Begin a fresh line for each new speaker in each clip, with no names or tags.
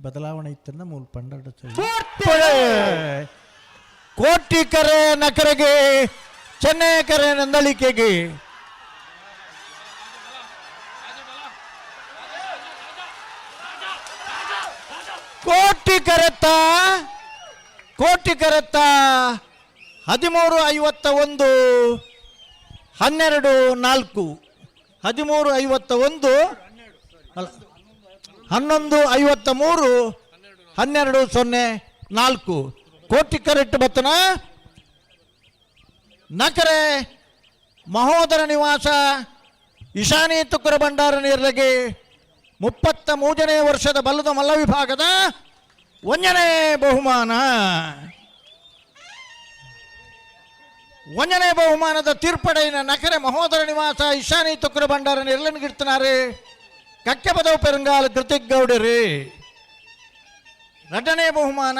ಬದಲಾವಣೆ ಇತ್ತಂದ ಮೂಲ ಪಂಡ
ಕೋಟಿ ಕರೆ ನಕರೆಗೆ ಚೆನ್ನೈ ಕರೆ ನಂದಳಿಕೆಗೆ ಕೋಟಿ ಕರೆತ್ತ 1351 12 4 1351 1153 12 ಕೋಟಿ ಕರೆಟ್ ಬತ್ತನ ನಕರೆ ಮಹೋದರ ನಿವಾಸ ಈಶಾನಿ ತುಕ್ಕರ ಭಂಡಾರ ನಿರ್ಲಗೆ 33ನೇ ವರ್ಷದ ಬಲ್ಲದ ಮಲ್ಲ ವಿಭಾಗದ 1ನೇ ಬಹುಮಾನ. 1ನೇ ಬಹುಮಾನದ ತೀರ್ಪಡೆಯಿನ ನಕರೆ ಮಹೋದರ ನಿವಾಸ ಈಶಾನಿ ತುಕ್ಕರ ಭಂಡಾರ ನಿರ್ಲನ್ಗಿಡ್ತನಾರೆ ಕಕ್ಕೆ ಪದವು ಪೆರಂಗಾಲ ಕೃತಿಕ್ ಗೌಡರಿ. 2ನೇ ಬಹುಮಾನ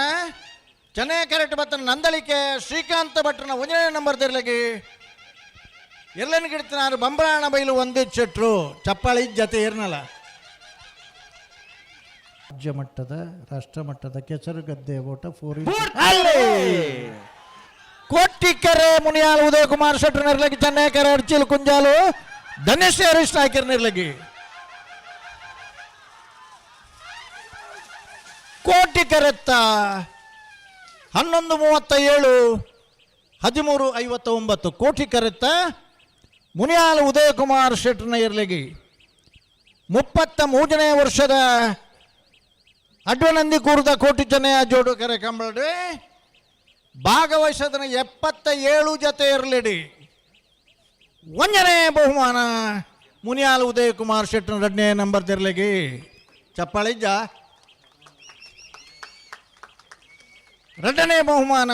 ಚೆನ್ನೈ ಕರೆಟ್ ಬತ್ತನ ನಂದಳಿಕೆ ಶ್ರೀಕಾಂತ ಭಟ್ರನ 1ನೇ ನಂಬರ್ ತೆರಲಿಗೆ ಎಲ್ಲನ್ಗಿಡ್ತನಾರು ಬಂಬರಾಣ ಬೈಲು ಒಂದಿಚ್ಚಟ್ರು ಚಪ್ಪಾಳಿ ಜತೆ ಇರ್ನಲ್ಲ.
ರಾಜ್ಯ ಮಟ್ಟದ ರಾಷ್ಟ್ರ ಮಟ್ಟದ ಕೆಸರು ಗದ್ದೆ ಓಟ 4
ಕೋಟಿಕೆರೆ ಮುನಿಯಾಲ್ ಉದಯ ಕುಮಾರ್ ಶೆಟ್ರ್ ನಿರ್ಲಗಿ ಚೆನ್ನೈ ಕೆರೆ ಅರ್ಚಿಲ್ ಕುಂಜಾಲು ಧನೇಶ್ ಹರೀಶ್ ನಾಯ್ಕರ್ ನಿರ್ಲಗಿ. ಕೋಟಿಕೆರೆತ್ತ 11:37 13:59 ಕೋಟಿಕೆರೆತ್ತ ಮುನಿಯಾಲ್ ಉದಯ ಕುಮಾರ್ ಶೆಟ್ರ್ನ ಇರ್ಲಗಿ 33ನೇ ವರ್ಷದ ಅಡ್ವನಂದಿ ಕೂರ್ದ ಕೋಟಿ ಚೆನ್ನಯ ಜೋಡು ಕೆರೆ ಕಂಬಳಡಿ ಭಾಗವಹಿಸದನ 77 ಜೊತೆ ಇರಲಿಡಿ. 1ನೇ ಬಹುಮಾನ ಮುನಿಯಾಲ್ ಉದಯ ಕುಮಾರ್ ಶೆಟ್ರ್ನ 2ನೇ ನಂಬರ್ ತೆರಲಿಗೆ ಚಪ್ಪಾಳಿಜ್ಜ. 2ನೇ ಬಹುಮಾನ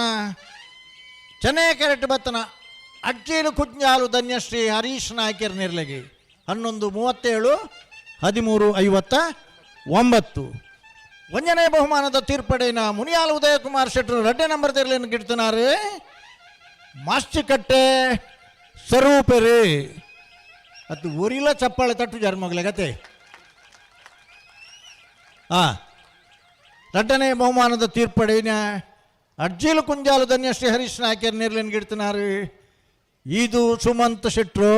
ಚೆನ್ನೈ ಕೆರೆಟ್ ಬತ್ತನ ಅಡ್ಜೀಲು ಕುಂಜಾಲು ಧನ್ಯಶ್ರೀ ಹರೀಶ್ ನಾಯ್ಕರ್ ನಿರ್ಲಗಿ 11:37 13:59. 1ನೇ ಬಹುಮಾನದ ತೀರ್ಪಡೆಯಿನ ಮುನಿಯಾಲ್ ಉದಯ ಕುಮಾರ್ ಶೆಟ್ರು 2ನೇ ನಂಬರ್ ತೆರಲಿನ ಗಿಡ್ತನಾರೆ ಮಾಸ್ಟಿಕಟ್ಟೆ ಸ್ವರೂಪರಿ ಅದು ಊರಿಲ್ಲ ಚಪ್ಪಾಳೆ ತಟ್ಟು ಜರ್ಮಗ್ಲೆ ಗತೆ. 2ನೇ ಬಹುಮಾನದ ತೀರ್ಪಡೆಯಿನ ಅಡ್ಜೀಲು ಕುಂಜಾಲು ಧನ್ಯಶ್ರೀ ಹರೀಶ್ ನಾಯ್ಕರ್ ನಿರ್ಲಿನ ಗಿಡ್ತನಾರೆ ಇದು ಸುಮಂತ್ ಶೆಟ್ರು.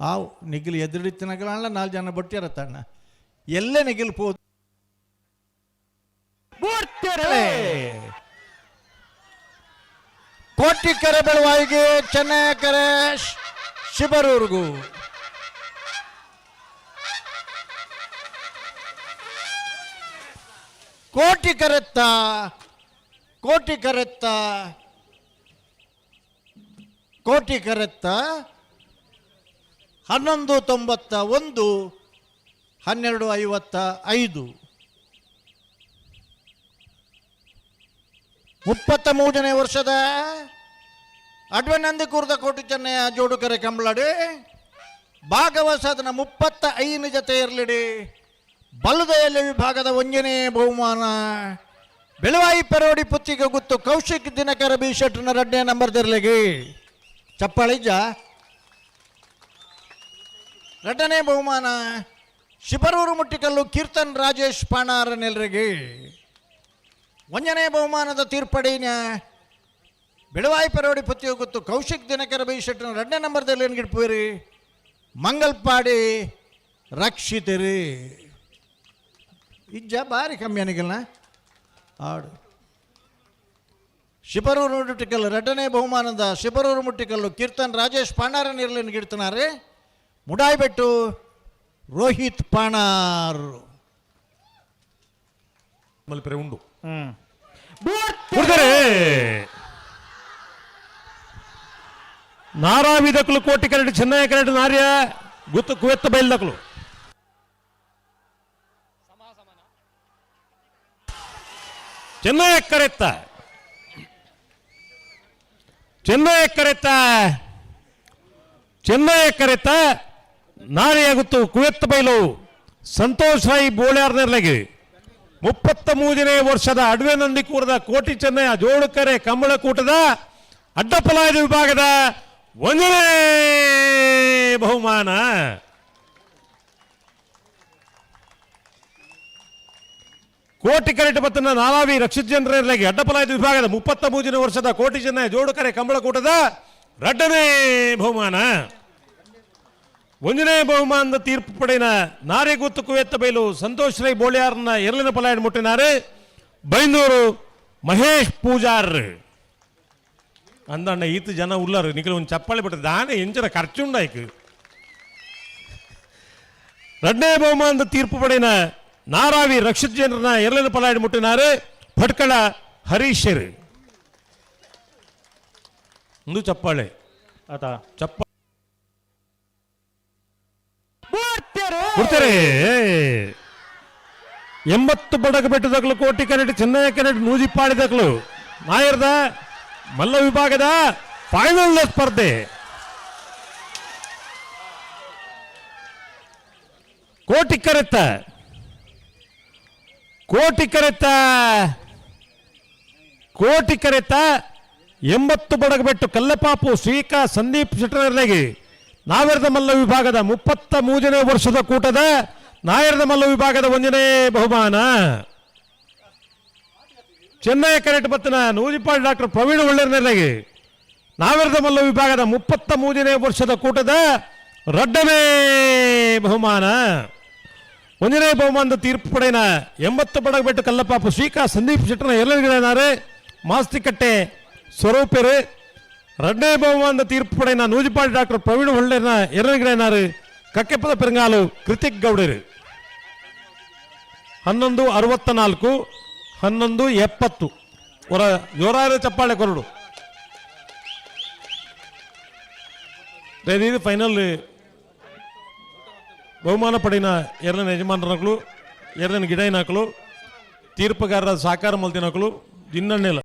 ಆವು ನಿಗಿಲು ಎದುರಿತ್ತಿನಗಳಲ್ಲ 4 ಜನ ಬಟ್ಟಿರತ್ತಣ್ಣ ಎಲ್ಲೇ ನಿಗಿಲ್ಬೋದು. ಕೋಟಿಕೆರೆ ಬೆಳವಾಯಿಗೆ ಚೆನ್ನೈ ಕೆರೆ ಶಿಬರೂರ್ಗು. ಕೋಟಿಕೆರೆತ್ತ 11:91 12:55 33ನೇ ವರ್ಷದ ಅಡ್ವನಂದಿ ಕೂರ್ದ ಕೋಟಿ ಚೆನ್ನಯ ಜೋಡು ಕೆರೆ ಕಂಬಳಡಿ ಭಾಗವಹಿಸದನ 35 ಜೊತೆ ಇರಲಿಡಿ ಬಲ್ಲದೆಯಲ್ಲಿ ವಿಭಾಗದ 1ನೇ ಬಹುಮಾನ ಬೆಳವಾಯಿ ಪೆರೋಡಿ ಪುತ್ತಿಗೆ ಗುತ್ತು ಕೌಶಿಕ್ ದಿನಕರ ಬಿ ಶೆಟ್ರ್ನ 2ನೇ ನಂಬರ್ ತೆರಲಿಗೆ ಚಪ್ಪಾಳಿಜ್ಜ. 2ನೇ ಬಹುಮಾನ ಶಿಬರೂರು ಮುಟ್ಟಿಕಲ್ಲು ಕೀರ್ತನ್ ರಾಜೇಶ್ ಪಾಣಾರ ನೆಲರಿಗೆ. 1ನೇ ಬಹುಮಾನದ ತೀರ್ಪಡೆಯಿನ ಬೆಳವಾಯಿ ಪೆರೋಡಿ ಪುತ್ತಿಗೆ ಗುತ್ತು ಕೌಶಿಕ್ ದಿನಕರ ಬಿ ಶೆಟ್ರ್ನ 2ನೇ ನಂಬರ್ ತೆರಲಿನ ಗಿಡ್ಪುವಿರಿ ಮಂಗಲ್ಪಾಡಿ ರಕ್ಷಿತರಿ. ಇಜ್ಜ ಭಾರಿ ಕಮ್ಮಿ ಅನಿಗಲ್ನ ಆಡು. ಶಿಬರೂರು ಮುಟ್ಟಿಕಲ್ಲು 2ನೇ ಬಹುಮಾನದ ಶಿಬರೂರು ಮುಟ್ಟಿಕಲ್ಲು ಕೀರ್ತನ್ ರಾಜೇಶ್ ಪಾಣಾರ ನಿರ್ಲಿನ ಗಿಡ್ತನಾರೆ ಮುಡಾಯ್ಬೆಟ್ಟು ರೋಹಿತ್ ಪಾಣಾರ್
ಮಲ್ಪೆರೆ ಉಂಡು ನಾರಾವಿದಕ್ಕಲು ಕೋಟಿ ಕೆರೆಟ್ ಚೆನ್ನೈ ಕೆರೆಟ್ ನಾರ್ಯ ಗುತ್ತು ಕುವೆತ್ತ ಬೈಲ್ದಕ್ಕಲು ಚೆನ್ನೈ ಕರೆತ್ತ ನಾರಿಯಾಗುತ್ತು ಕುವೆತ್ತ ಬೈಲು ಸಂತೋಷ್ ರಾಯ್ ಬೋಳ್ಯಾರ್ ನಿರ್ಲಗಿ 33ನೇ ವರ್ಷದ ಅಡ್ವೆನಂದಿ ಕೂರದ ಕೋಟಿ ಚೆನ್ನಯ ಜೋಡುಕೆರೆ ಕಂಬಳಕೂಟದ ಅಡ್ಡಪಲಾಯದ ವಿಭಾಗದ 1ನೇ ಬಹುಮಾನ ಕೋಟಿ ಕರೆಟ್ ಬತ್ತನ ನಾಲಾವಿ ರಕ್ಷಿತ್ ಜನರಿಗೆ ಅಡ್ಡಪಲಾಯದ ವಿಭಾಗದ 33ನೇ ವರ್ಷದ ಕೋಟಿ ಚೆನ್ನೈ ಜೋಡುಕರೆ ಕಂಬಳಕೂಟದ ಎರಡನೇ ಬಹುಮಾನ. ಒಂದನೇ ಬಹುಮಾನದ ತೀರ್ಪು ಪಡೆಯಿನ ನಾರೆ ಗುತ್ತು ಕುವೆತ್ತ ಬೈಲು ಸಂತೋಷ್ ರೈ ಬೋಳಿಯಾರ್ನ ಎರಲಿನ ಪಲಾಯಡ್ ಮುಟ್ಟಿನಾರೆ ಬೈಂದೂರು ಮಹೇಶ್ ಪೂಜಾರ್ ಅಂದಣ್ಣ ಈತ ಜನ ಉಳ್ಳಾರು ನಿಖಿಲ್ ಒಂದು ಚಪ್ಪಾಳಿ ಬಿಟ್ಟರೆ ದಾನೆ ಎಂಚರ ಖರ್ಚುಂಡಾಯ್ಕು. ಎರಡನೇ ಬಹುಮಾನದ ತೀರ್ಪು ಪಡೆಯಿನ ನಾರಾವಿ ರಕ್ಷಿತ್ ಜನರನ್ನ ಎರಲಿನ ಪಲಾಯಡ್ ಮುಟ್ಟಿನಾರೆ ಭಟ್ಕಳ ಹರೀಶರ್ ಒಂದು ಚಪ್ಪಾಳೆ ಆತ ಚಪ್ಪ ಬಿಡ್ತಾರೆ. 80 ಬಡಗ ಬೆಟ್ಟದಗಳು ಕೋಟಿ ಕರೆಟ್ ಚೆನ್ನೈ ಕರೆಟ್ ನೂಜಿಪ್ಪಾಡಿದಗಳು ನಾಯರ್ದ ಮಲ್ಲ ವಿಭಾಗದ ಫೈನಲ್ ಸ್ಪರ್ಧೆ. ಕೋಟಿ ಕರೆತ್ತ 80 ಬಡಗಬೆಟ್ಟು ಕಲ್ಲಪಾಪು ಶ್ರೀಕಾ ಸಂದೀಪ್ ಶೆಟ್ಟರ್ಗೆ ನಾವೆರದ ಮಲ್ಲ ವಿಭಾಗದ 33ನೇ ವರ್ಷದ ಕೂಟದ ನಾಯರದ ಮಲ್ಲ ವಿಭಾಗದ 1ನೇ ಬಹುಮಾನ. ಚೆನ್ನೈ ಕರೆಟ್ ಬತ್ತನ ನೂಜಿಪಾಡಿ ಡಾಕ್ಟರ್ ಪ್ರವೀಣ್ ಒಳ್ಳೆರ್ನೆಲೆಗೆ ನಾವೆರದ ಮಲ್ಲ ವಿಭಾಗದ 33ನೇ ವರ್ಷದ ಕೂಟದ 2ನೇ ಬಹುಮಾನ. 1ನೇ ಬಹುಮಾನದ ತೀರ್ಪು ಪಡೆಯಿನ 80 ಬಡಗಬೆಟ್ಟು ಕಲ್ಲಪಾಪು ಶ್ರೀಕಾ ಸಂದೀಪ್ ಶೆಟ್ಟರ್ನ ಎರಲಗಿಡನಾರೆ ಮಾಸ್ತಿಕಟ್ಟೆ ಸ್ವರೂಪರು. 2ನೇ ಬಹುಮಾನದ ತೀರ್ಪು ಪಡೆಯಿನ ನೂಜಿಪಾಡಿ ಡಾಕ್ಟರ್ ಪ್ರವೀಣ್ ಹೊಳ್ಳೆರ್ನ ಎರಲಗಿಡನಾರು ಕಕ್ಕೆಪ್ಪದ ಪೆರಂಗಾಲು ಕೃತಿಕ್ ಗೌಡರು. 11:64 11:70 ಹೊರ ಜೋರಾದ ಚಪ್ಪಾಳೆ ಕೊರಡು. ಇದು ಫೈನಲ್ ಬಹುಮಾನ ಪಡೆಯಿನ ಎರಡನೇ ಯಜಮಾನರಗಳು ಎರಡನೇ ಗಿಡೈನಾಕಲು ತೀರ್ಪುಗಾರರ ಸಾಕಾರ ಮಲ್ತಿನಕಲು ಜಿನ್ನಣ್ಣೆಲ